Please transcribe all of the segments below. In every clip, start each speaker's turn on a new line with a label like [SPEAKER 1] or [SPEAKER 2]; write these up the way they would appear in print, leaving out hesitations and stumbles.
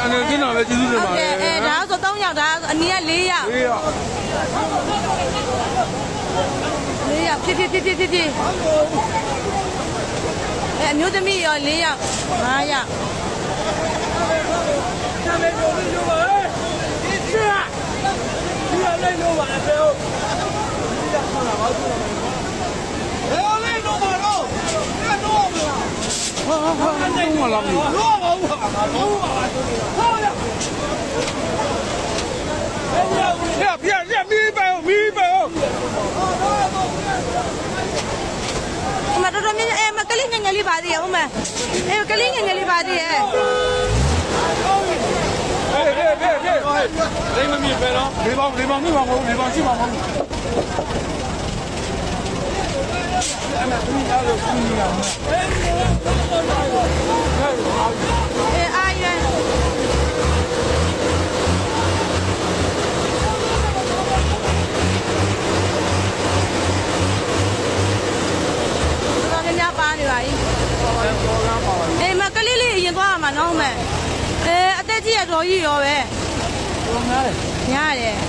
[SPEAKER 1] အနေကင်းတာပဲကျေးဇူးတင်ပါတယ်
[SPEAKER 2] ဒါဆို3ယောက်ဒါအနည်းက4ယောက်
[SPEAKER 1] 4ယောက်
[SPEAKER 2] ဖြစ်အမျိုးသမီးရော4ယောက်5ယောက်
[SPEAKER 1] နာမည်ပြောလို့ပြောပါလေဒီချာဒီလေးလို့ပါလေဟုတ်ဒီကဆောလာပါဦးဘယ်လေးလို့ပါတော့ဒီကတော့မလားဟာတော့မလားလို့ပါဦးဟာတော့ပါဟုတ်ရပြမီးပဲ
[SPEAKER 2] ဟိုမှာတော်တော်များများမကလေးငယ်ငယ်လေးပါသေးရဲ့ဟိုမှာကလေးငယ်ငယ်လေးပါသေးရဲ့
[SPEAKER 1] လေးမမြင်ပဲနော်လေးပေါင်းမိပါမဟုတ်လေးပေါင်းရှိပါမဟုတ်အဲ့ဒါသူများလို့ကူညီရအောင်
[SPEAKER 2] အာရန်ပါနေပါ ။မကလေးလေးအရင်သွားရမှာနော်မဲ။အသက်ကြီးရတော်ကြီးရောပဲ
[SPEAKER 1] ။တော်များတယ်
[SPEAKER 2] ။များတယ်။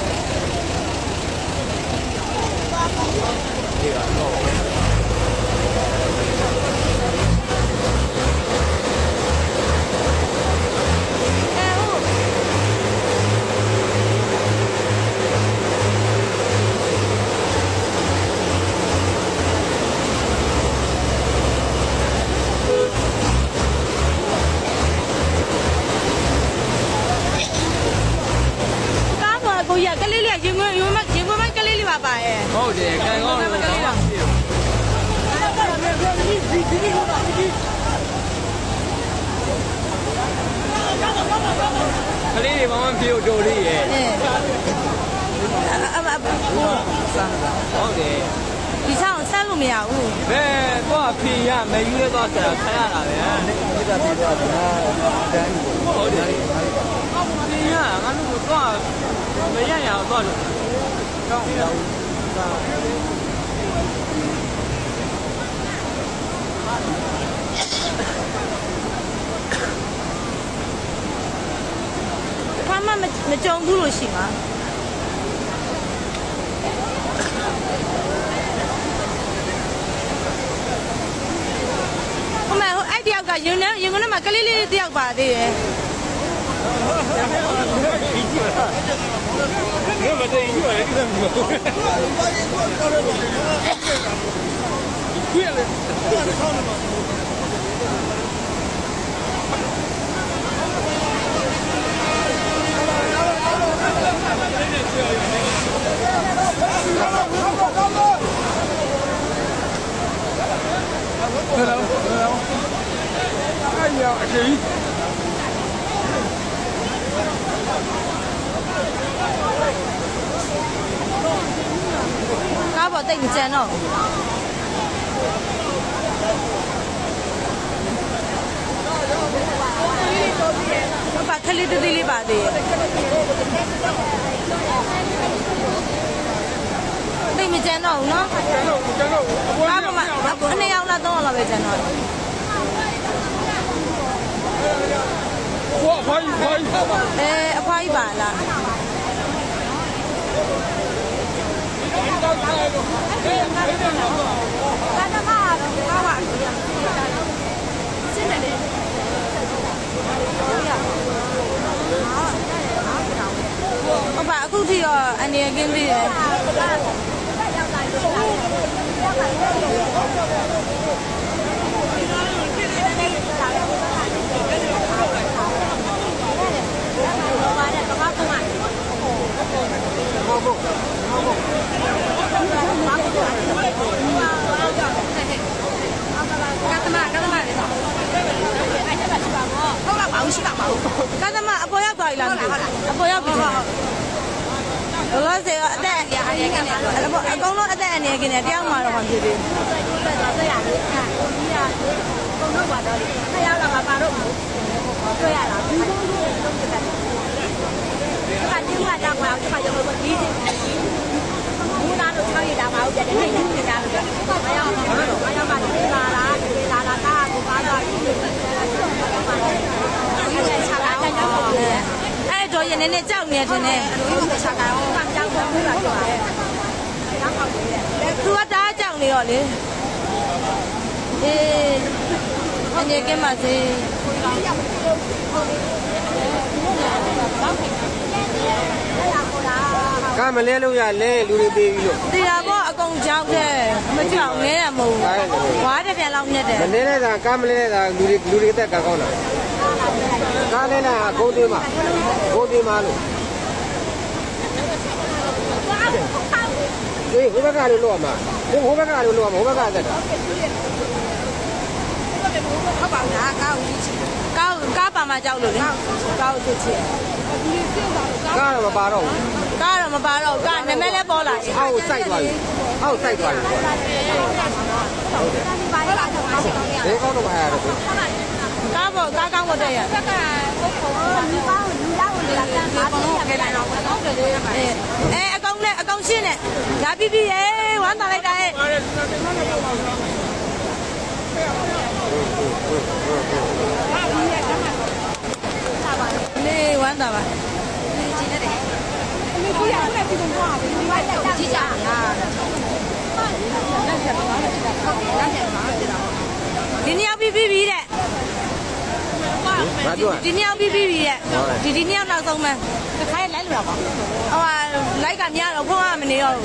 [SPEAKER 2] ကလေးလေးရင်ခွင်မိုက်ကလေးလေးပါပါရဲ့
[SPEAKER 1] ဟုတ်တယ်ကန်ကောင်းတယ်ကလေးလားကလေးတွေဘာမှမဖြစ်တော့လေးရဲ့ဟုတ်တယ်
[SPEAKER 2] ဒီဆောင်ဆန်းလို့မရဘူး
[SPEAKER 1] ဘယ်တော့ဖြေရမယူရတော့ဆက်ခရတာပဲမိတာပြေတော့တန်းဟုတ်တယ်ဖြေရငါတို့တော့မရရတော့လို့ကောင်းတယ်
[SPEAKER 2] ဘာမှမကြုံဘူးလို့ရှိမှာဟိုအဲ့တယောက်ကရင်ထဲမှာကလေးလေးတယောက်ပါသေးတယ်
[SPEAKER 1] 我们这一月一个没有。贵了，贵了，看了吗？哎呀，谁？
[SPEAKER 2] ကားပေါ်တိတ်မကြမ်းတော့ဘူးဘာခလေးတူလေးပါသေးရဲ့တိတ်မကြမ်းတော့ဘူးနော်ကားပေါ်မှာ2ယောက်လား3ယောက်လားပဲကြမ်းတော့
[SPEAKER 1] 我阿姨
[SPEAKER 2] အဖွားကြီးပါလားဟုတ်ပါအခုထိတော့အနေကင်းသေးတယ်ကာသမအပေါ်ရောက်သွားပြီလားအပေါ်ရောက်ပြီဘလို့စေအသက်အနည်းကနေအကုန်လုံးအသက်အနည်းကနေတယောက်မှတော့မဖြစ်သေးဘူးဆက်ရတယ်ဒီကကုန်တော့ပါတော့ဆရာကပါတော့တွေ့ရလားဒီကုန်းလုံးလုံးပြတယ်ဒီကဒီမှာတော့မှာဒီမှာရုံးလို့ဒီဘူးသားတို့6ရက်တာမဟုတ်တယ်နေ့နေ့နေတာလို့မရအောင်မရအောင်ပါလေလာလားကားကိုပါတော့ဒီလိုအဲ့ဒါချာလာ ရင်နည်းနည်းကြောက်နေတယ်ထင်တယ်သူကတားကြောက်နေတော့လေအေးအနေကမှစေ
[SPEAKER 3] ကားမလဲလို့ရလဲလူတွေပေးပြီးလို့
[SPEAKER 2] တရားပေါ့အကုန်ကြောက်တယ်မကြောက်နဲတာမဟုတ်ဘူးဝါးတစ်ပြန်လောက်ညက်တယ်
[SPEAKER 3] မလဲတဲ့ကကားမလဲတဲ့ကလူတွေအသက်ကကောင်းတာကားလဲလာဂုံးသေးမှာလို့ဒီဟိုဘက်ကလို့လောက်မှာဟိုဘက်ကလို့လောက်မှာဟိုဘက်ကသက်တာ
[SPEAKER 2] ကားပါမှကြောက်လို့လေကားကိုချစ်
[SPEAKER 3] ကားတော့မပါတော့ဘူး
[SPEAKER 2] ကားတော့မပါတော့ကားနမဲလဲပေါ်လာတယ်
[SPEAKER 3] အောက်စိုက်သွားပြီအောက်စိုက်သွားပြီဒီကောင်းတော့အားရတယ်
[SPEAKER 2] ကားပေါ်ကားကောင်းမတက်ရအကောင်ရှင်းနဲ့ဒါပြီးပြီရေဝမ်းသာလိုက်တာရဲ့နေဝမ်းသာပါဒီနေ့ပြီးပြီတဲ့
[SPEAKER 3] ဘာပြော
[SPEAKER 2] ဒီနေ့ပြီးပြီတဲ့ဒီနေ့နောက်ဆုံးမှတစ်ခါလိုက်လို့ရပါဟိုလိုက်ကများတော့ဖုန်းကမနေတော့ဟို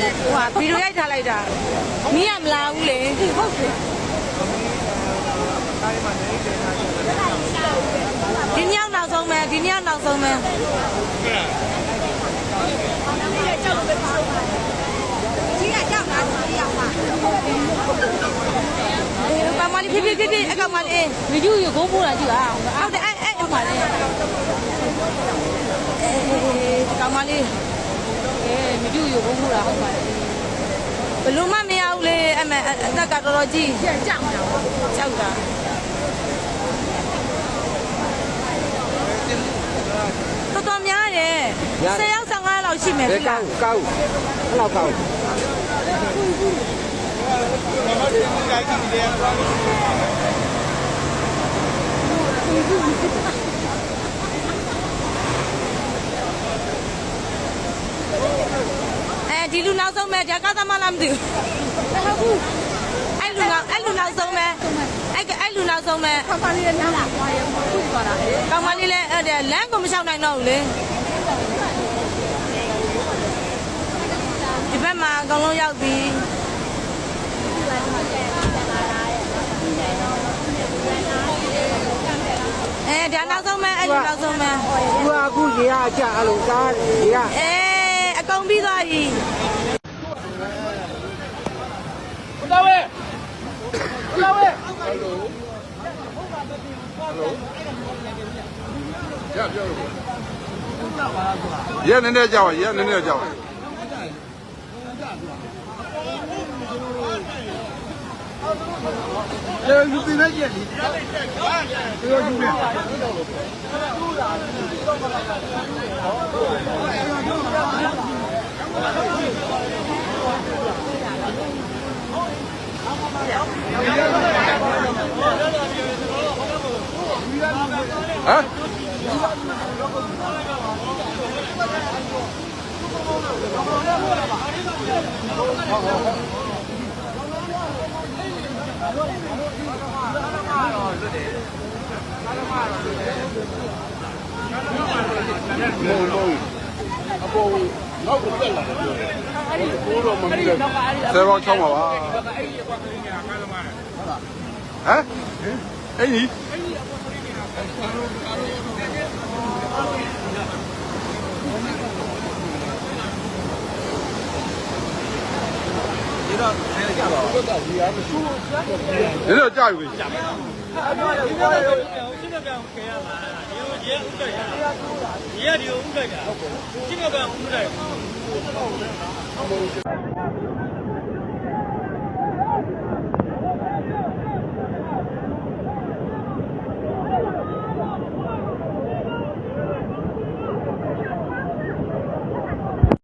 [SPEAKER 2] ဗီဒီယိုရိုက်ထားလိုက်တာမီးကမလာဘူးလေဟုတ်တယ်ဒီနေ့နောက်ဆုံးမှဒီနေ့နောက်ဆုံးမှပါမလေးဖြည်းအကောင်မလေးဗီဒီယိုရကိုပို့တာကြည့်ပါဟုတ်တယ်အဲ့ပါလေကောင်မလေးဗီဒီယိုရကိုပို့တာဟုတ်ပါလေဘလို့မှမရဘူးလေအမအသက်ကတော်တော်ကြီးကြောက်တာတော်တော်များတယ်10ယောက်15လောက်ရှိမယ်ပြီလား
[SPEAKER 3] ကောက်အဲ့လောက်ကောက်
[SPEAKER 2] ဒီလူနောက်ဆုံးမဲ့ဒါကားသမားလားမသိဘူးအဲ့လူနောက်ဆုံးမဲ့အဲ့လူနောက်ဆုံးမဲ့ကောင်မလေးလည်းနားလာသွားရောခုသွားတာကောင်မလေးလည်းလမ်းကိုမလျှောက်နိုင်တော့ဘူးလေဒီဘက်မှာအကုန်လုံးရောက်ပြီဒါနောက်ဆုံးမဲ့အဲ့လူနောက်ဆုံးမဲ့
[SPEAKER 3] သူကအခုရေအကြအလုံးကားရေ
[SPEAKER 2] အကုန်ပြီးသွားပြီ
[SPEAKER 1] လာဝဲ
[SPEAKER 4] ရဲနည်းနည်းကြောက်ရဲနည်းနည်းကြောက်
[SPEAKER 1] လေလူပြင်းနေကြတယ်ပြောယူနေ
[SPEAKER 4] ဟမ်အပေါ်နောက်ကိုတက်လာတယ်ပြောတယ်ဘိုးတော်မမီးတယ်ဆယ်ပေါင်း6ပါပါဟမ်အဲ့ဒီဒီတော့ကြာပြီကြာပါ
[SPEAKER 1] ဒီ